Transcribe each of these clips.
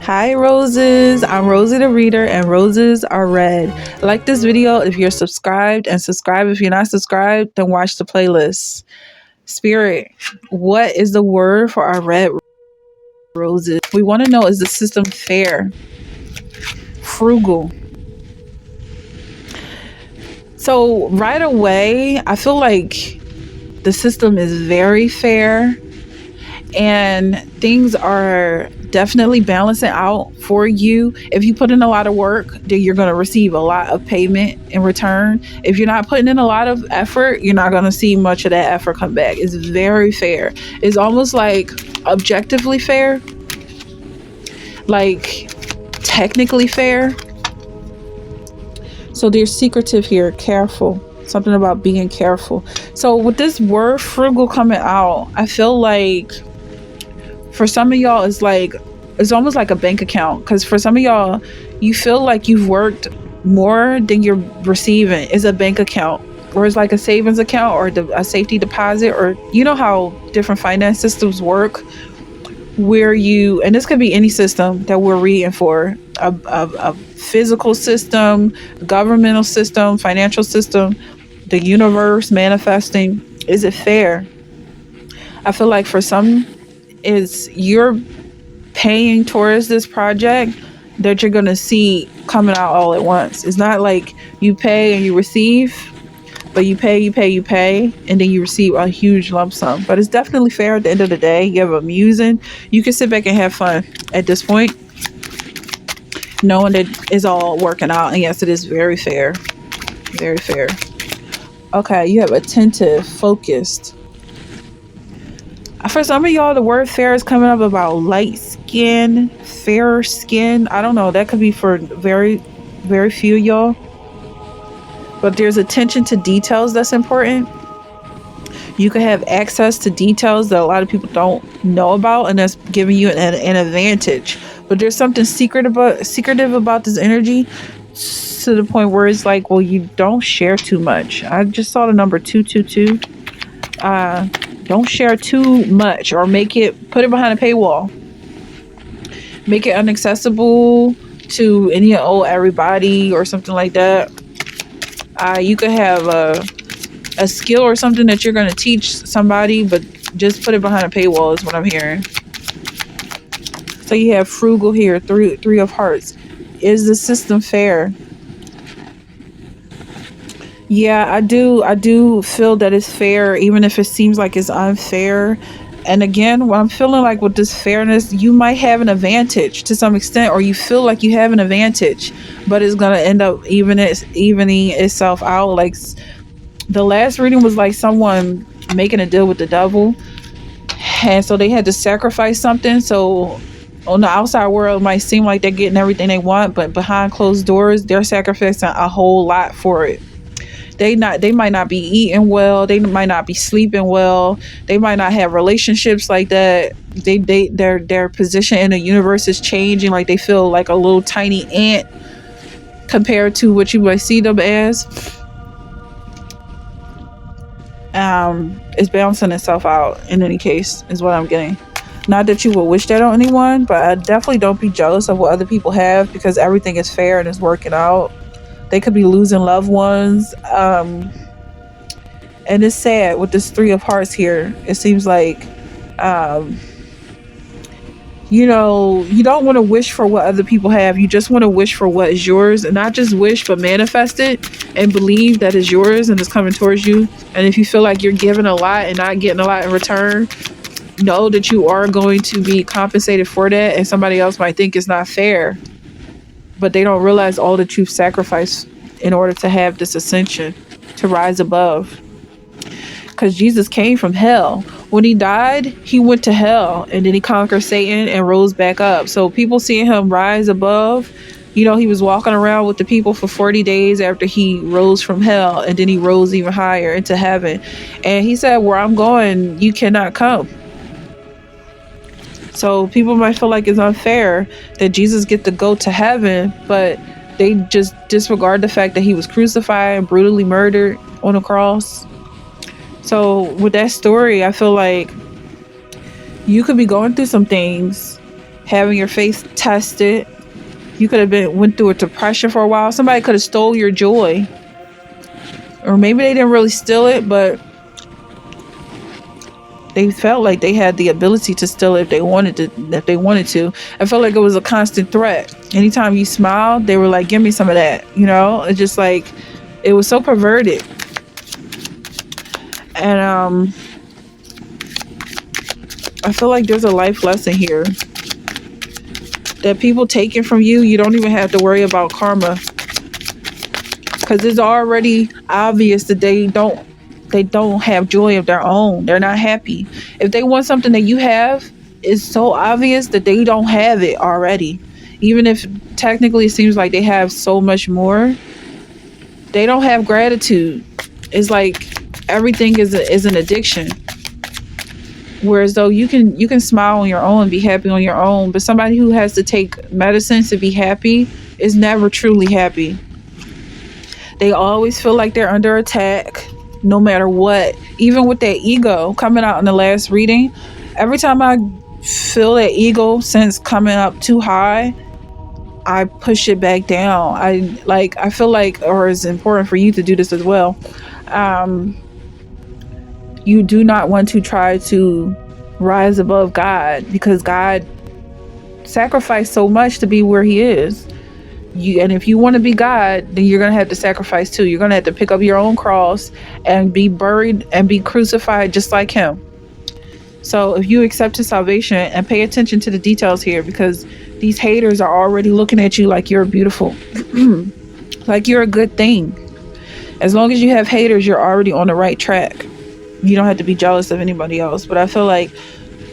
Hi roses, I'm Rosie the reader and roses are red. Like this video if you're subscribed and subscribe if you're not subscribed, then watch the playlist. Spirit, what is the word for our red roses? We want to know, is the system fair? Frugal. So right away, I feel like the system is very fair and things are definitely balancing out for you. If you put in a lot of work, then you're going to receive a lot of payment in return. If you're not putting in a lot of effort, you're not going to see much of that effort come back. It's very fair. It's almost like objectively fair, like technically fair. So they're secretive here, careful. Something about being careful. So with this word frugal coming out, I feel like for some of y'all it's almost like a bank account, because for some of y'all you feel like you've worked more than you're receiving. It's a bank account, or it's like a savings account, or a safety deposit, or you know how different finance systems work, where you, and this could be any system that we're reading for, a physical system, governmental system, financial system, the universe manifesting. Is it fair? I feel like for some, is you're paying towards this project that you're going to see coming out all at once. It's not like you pay and you receive, but you pay, and then you receive a huge lump sum. But it's definitely fair at the end of the day. You have amusing. You can sit back and have fun at this point, knowing that it's all working out. And yes, it is very fair. Very fair. Okay, you have attentive, focused. For some of y'all, the word fair is coming up about light skin, fairer skin. I don't know. That could be for very, very few of y'all. But there's attention to details that's important. You could have access to details that a lot of people don't know about, and that's giving you an advantage. But there's something secretive about this energy, to the point where it's like, well, you don't share too much. I just saw the number 222. Don't share too much, or put it behind a paywall. Make it inaccessible to everybody or something like that. You could have a skill or something that you're going to teach somebody, but just put it behind a paywall is what I'm hearing. So you have frugal here, three of hearts. Is the system fair? Yeah, I do feel that it's fair, even if it seems like it's unfair. And again, what I'm feeling like with this fairness, you might have an advantage to some extent, or you feel like you have an advantage, but it's gonna end up evening itself out. Like the last reading was like someone making a deal with the devil, and so they had to sacrifice something. So on the outside world, it might seem like they're getting everything they want, but behind closed doors, they're sacrificing a whole lot for it. They might not be eating well, they might not be sleeping well, they might not have relationships like that. Their position in the universe is changing, like they feel like a little tiny ant compared to what you might see them as. It's balancing itself out in any case, is what I'm getting. Not that you would wish that on anyone, but definitely don't be jealous of what other people have, because everything is fair and is working out. They could be losing loved ones. And it's sad with this three of hearts here. It seems like, you don't want to wish for what other people have. You just want to wish for what is yours, and not just wish, but manifest it and believe that is yours and is coming towards you. And if you feel like you're giving a lot and not getting a lot in return, know that you are going to be compensated for that. And somebody else might think it's not fair, but they don't realize all that you've sacrificed in order to have this ascension, to rise above. Because Jesus came from hell. When he died, he went to hell, and then he conquered Satan and rose back up. So people seeing him rise above, he was walking around with the people for 40 days after he rose from hell, and then he rose even higher into heaven. And he said, where I'm going, you cannot come. So people might feel like it's unfair that Jesus get to go to heaven, but they just disregard the fact that he was crucified and brutally murdered on a cross. So with that story, I feel like you could be going through some things having your face tested. You could have been went through a depression for a while. Somebody could have stole your joy, or maybe they didn't really steal it, but they felt like they had the ability to steal it if they wanted to. If they wanted to, I felt like it was a constant threat. Anytime you smiled, they were like, "Give me some of that." You know, it's just like it was so perverted. And I feel like there's a life lesson here that people take it from you. You don't even have to worry about karma because it's already obvious that they don't have joy of their own. They're not happy. If they want something that you have, it's so obvious that they don't have it already. Even if technically it seems like they have so much more, they don't have gratitude. It's like everything is an addiction. Whereas though you can smile on your own and be happy on your own, but somebody who has to take medicine to be happy is never truly happy. They always feel like they're under attack, no matter what. Even with that ego coming out in the last reading, every time I feel that ego sense coming up too high, I push it back down. I feel like, or it's important for you to do this as well. Um, you do not want to try to rise above God because God sacrificed so much to be where He is. And if you want to be God, then you're gonna have to sacrifice too. You're gonna have to pick up your own cross and be buried and be crucified just like Him. So if you accept His salvation and pay attention to the details here, because these haters are already looking at you like you're beautiful, like you're a good thing. As long as you have haters, you're already on the right track. You don't have to be jealous of anybody else. But I feel like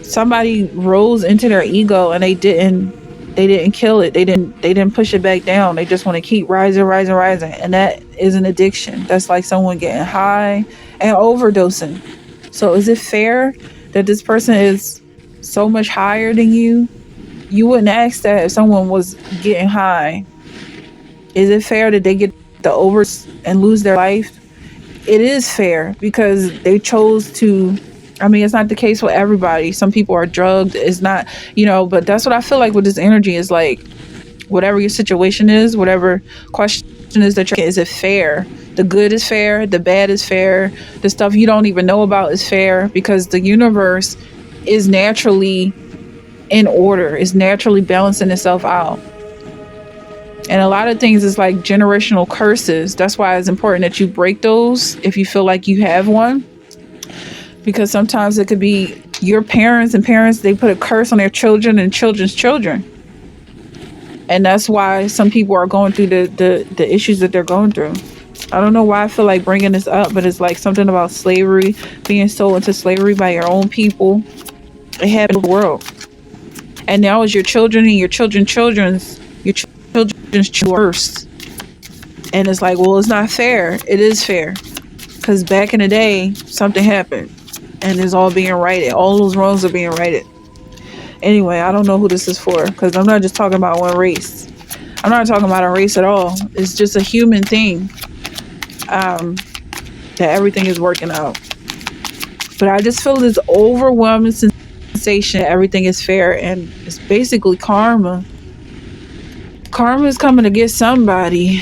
somebody rose into their ego and they didn't kill it. They didn't push it back down. They just want to keep rising, rising, rising. And that is an addiction. That's like someone getting high and overdosing. So is it fair that this person is so much higher than you? You wouldn't ask that if someone was getting high. Is it fair that they get the overs and lose their life? It is fair because they chose to. I mean, it's not the case with everybody. Some people are drugged. It's not, but that's what I feel like with this energy is like, whatever your situation is, whatever question is that is it fair? The good is fair. The bad is fair. The stuff you don't even know about is fair because the universe is naturally in order. It's naturally balancing itself out. And a lot of things is like generational curses. That's why it's important that you break those if you feel like you have one. Because sometimes it could be your parents and parents, they put a curse on their children and children's children. And that's why some people are going through the issues that they're going through. I don't know why I feel like bringing this up, but it's like something about slavery, being sold into slavery by your own people. It happened in the world. And now it's your children and your children's worst. And it's like, well, it's not fair. It is fair. Because back in the day, something happened. And it's all being righted. All those wrongs are being righted. Anyway, I don't know who this is for. Because I'm not just talking about one race. I'm not talking about a race at all. It's just a human thing. That everything is working out. But I just feel this overwhelming sensation that everything is fair. And it's basically karma. Karma is coming to get somebody.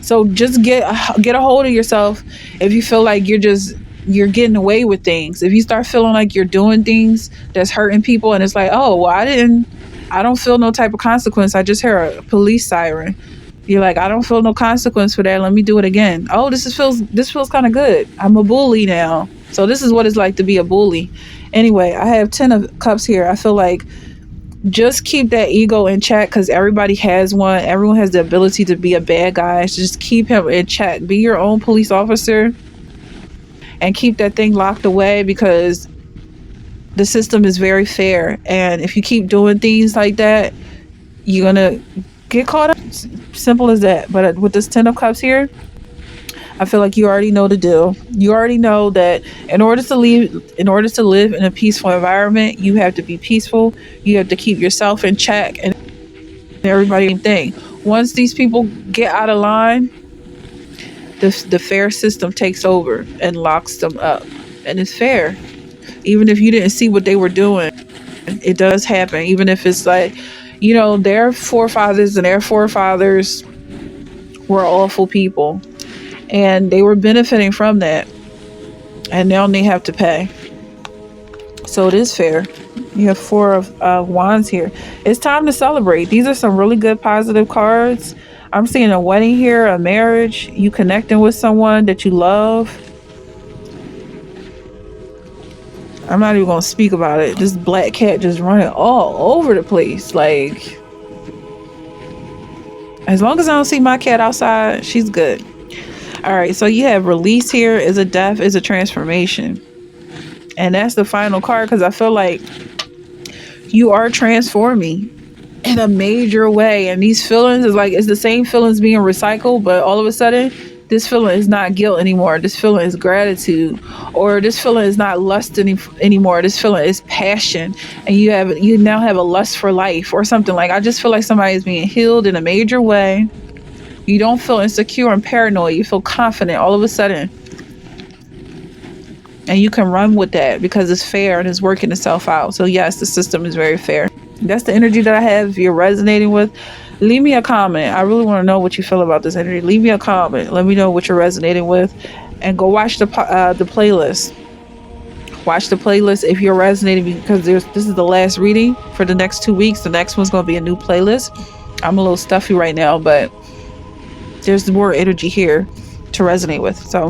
So just get a hold of yourself. If you feel like you're getting away with things, if you start feeling like you're doing things that's hurting people, and it's like, oh well, I don't feel no type of consequence. I just hear a police siren. You're like, I don't feel no consequence for that. Let me do it again. Oh, this feels kind of good. I'm a bully now. So this is what it's like to be a bully. Anyway, I have 10 of cups here. I feel like just keep that ego in check because everybody has one. Everyone has the ability to be a bad guy. So just keep him in check. Be your own police officer and keep that thing locked away because the system is very fair. And if you keep doing things like that, you're going to get caught up. Simple as that. But with this 10 of cups here, I feel like you already know the deal. You already know that in order to live in a peaceful environment, you have to be peaceful. You have to keep yourself in check and everybody thing. Once these people get out of line, the fair system takes over and locks them up. And it's fair. Even if you didn't see what they were doing, It does happen, even if it's like, their forefathers and their forefathers were awful people and they were benefiting from that. And now they have to pay. So it is fair. You have four of wands here. It's time to celebrate. These are some really good positive cards. I'm seeing a wedding here, a marriage, you connecting with someone that you love. I'm not even gonna speak about it. This black cat just running all over the place. Like, as long as I don't see my cat outside, she's good. All right, so you have release here, is a death, is a transformation. And that's the final card, because I feel like you are transforming in a major way. And these feelings is like, it's the same feelings being recycled, but all of a sudden, this feeling is not guilt anymore. This feeling is gratitude, or this feeling is not lust anymore. This feeling is passion, and you now have a lust for life or something. Like, I just feel like somebody is being healed in a major way. You don't feel insecure and paranoid. You feel confident all of a sudden, and you can run with that because it's fair and it's working itself out. So yes, the system is very fair. That's the energy that I have. If you're resonating with, leave me a comment. I really want to know what you feel about this energy. Leave me a comment. Let me know what you're resonating with, and go watch the playlist. Watch the playlist if you're resonating, because this is the last reading for the next 2 weeks. The next one's going to be a new playlist. I'm a little stuffy right now, but there's more energy here to resonate with. So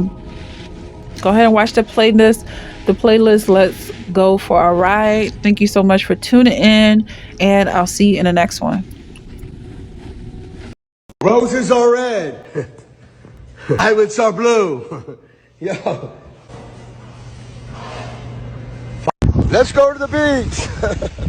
go ahead and watch the playlist. Let's go for a ride. Thank you so much for tuning in, and I'll see you in the next one. Roses are red. Violets are blue. Yo. Let's go to the beach.